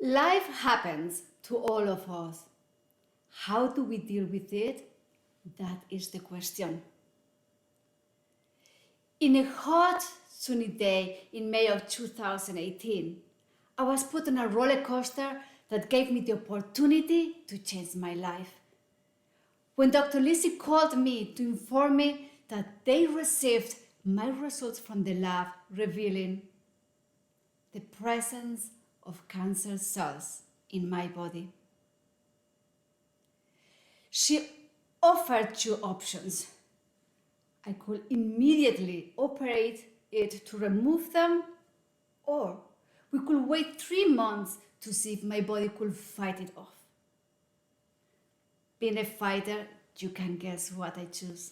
Life happens to all of us. How do we deal with it? That is the question. In a hot, sunny day in May of 2018, I was put on a roller coaster that gave me the opportunity to change my life. When Dr. Lizzie called me to inform me that they received my results from the lab revealing the presence of cancer cells in my body. She offered two options. I could immediately operate it to remove them, or we could wait 3 months to see if my body could fight it off. Being a fighter, you can guess what I choose.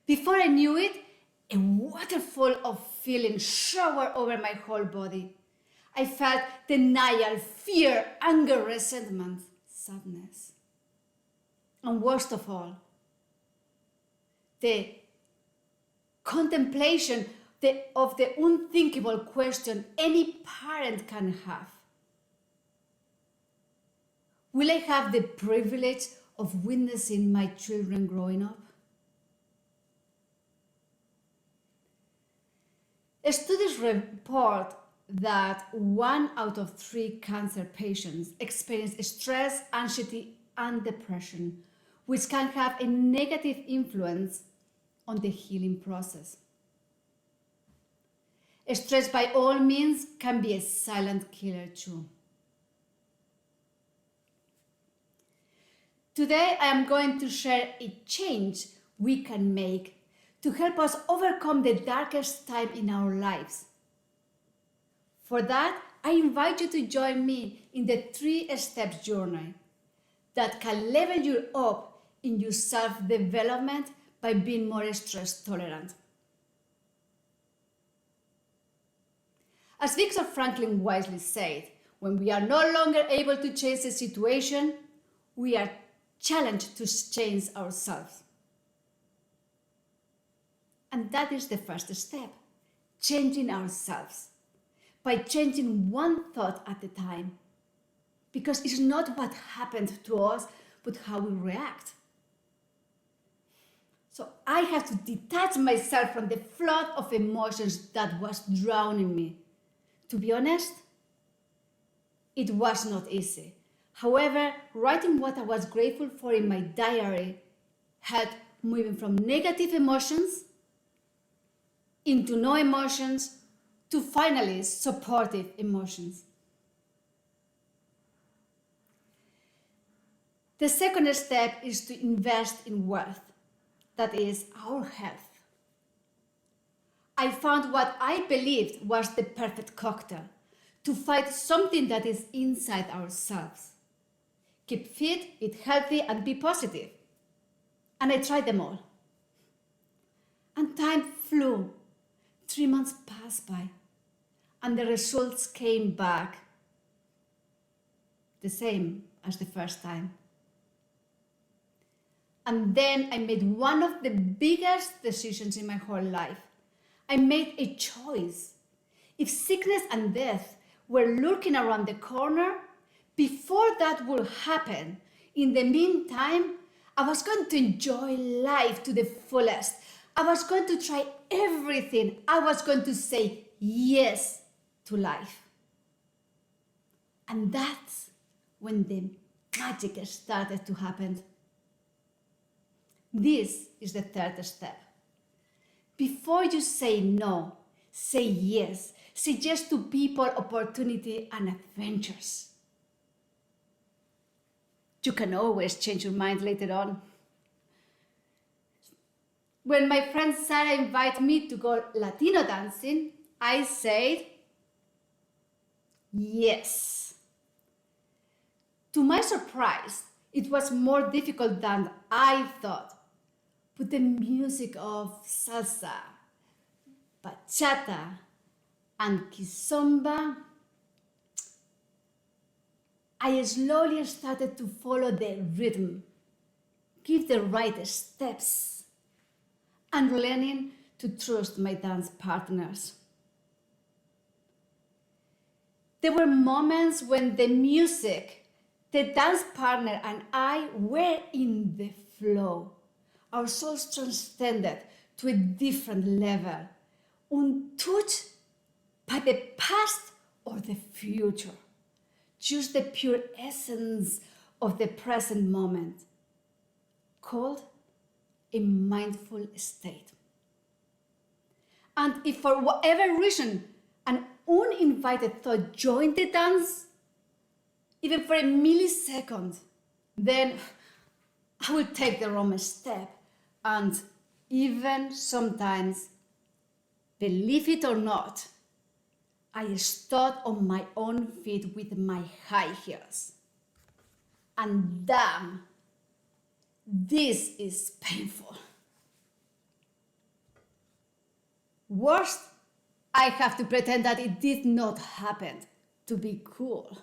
Before I knew it, a waterfall of feelings showered over my whole body. I felt denial, fear, anger, resentment, sadness. And worst of all, the contemplation of the unthinkable question any parent can have. Will I have the privilege of witnessing my children growing up? Studies report that 1 out of 3 cancer patients experience stress, anxiety, and depression, which can have a negative influence on the healing process. Stress, by all means, can be a silent killer too. Today, I am going to share a change we can make to help us overcome the darkest time in our lives. For that, I invite you to join me in the 3-step journey that can level you up in your self-development by being more stress tolerant. As Viktor Franklin wisely said, when we are no longer able to change the situation, we are challenged to change ourselves. And that is the first step, changing ourselves, by changing one thought at a time. Because it's not what happened to us, but how we react. So I have to detach myself from the flood of emotions that was drowning me. To be honest, it was not easy. However, writing what I was grateful for in my diary helped moving from negative emotions into no emotions to finally supportive emotions. The second step is to invest in wealth, that is our health. I found what I believed was the perfect cocktail to fight something that is inside ourselves. Keep fit, eat healthy, and be positive. And I tried them all. And time flew. 3 months passed by, and the results came back the same as the first time. And then I made one of the biggest decisions in my whole life. I made a choice. If sickness and death were lurking around the corner, before that would happen, in the meantime, I was going to enjoy life to the fullest. I was going to try everything. I was going to say yes to life. And that's when the magic started to happen. This is the third step. Before you say no, say yes. Say yes to people, opportunity, and adventures. You can always change your mind later on. When my friend Sarah invited me to go Latino dancing, I said yes. To my surprise, it was more difficult than I thought. But the music of salsa, bachata, and kizomba, I slowly started to follow the rhythm, give the right steps, and learning to trust my dance partners. There were moments when the music, the dance partner, and I were in the flow. Our souls transcended to a different level, untouched by the past or the future, just the pure essence of the present moment, called a mindful state. And if for whatever reason an uninvited thought joined the dance, even for a millisecond, then I will take the wrong step and even sometimes, believe it or not, I stood on my own feet with my high heels. And damn, this is painful. Worst, I have to pretend that it did not happen to be cool.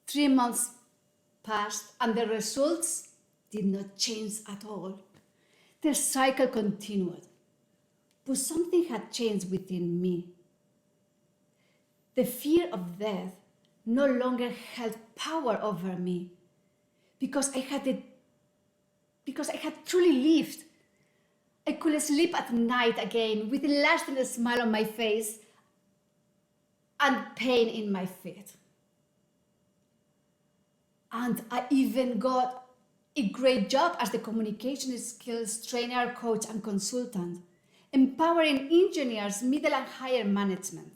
3 months passed and the results did not change at all. The cycle continued, but something had changed within me. The fear of death no longer held power over me because I had truly lived. I could sleep at night again with a lasting smile on my face and pain in my feet. And I even got a great job as the communication skills trainer, coach, and consultant, empowering engineers, middle and higher management,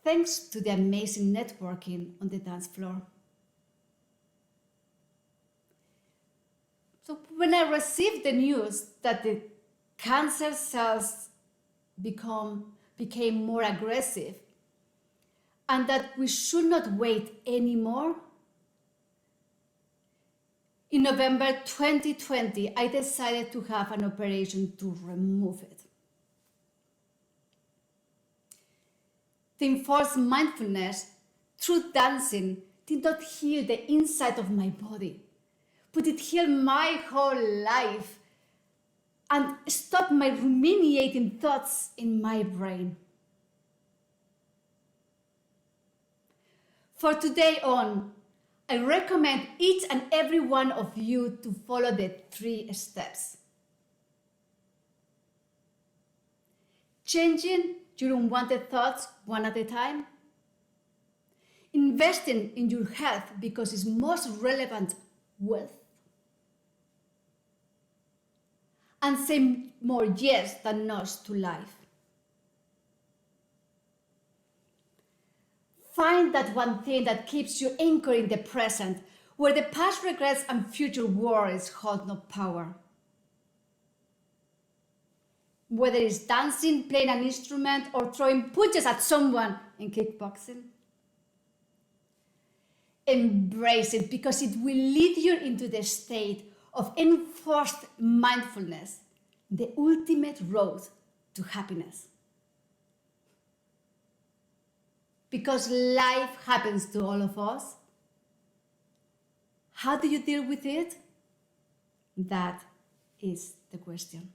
thanks to the amazing networking on the dance floor. So when I received the news that the cancer cells became more aggressive and that we should not wait anymore, in November 2020, I decided to have an operation to remove it. To enforce mindfulness through dancing did not heal the inside of my body, but it healed my whole life and stopped my ruminating thoughts in my brain. For today on, I recommend each and every one of you to follow the 3 steps. Changing your unwanted thoughts one at a time. Investing in your health because it's most relevant wealth. And say more yes than no's to life. Find that one thing that keeps you anchored in the present, where the past regrets and future worries hold no power. Whether it's dancing, playing an instrument, or throwing punches at someone in kickboxing. Embrace it because it will lead you into the state of enforced mindfulness, the ultimate road to happiness. Because life happens to all of us. How do you deal with it? That is the question.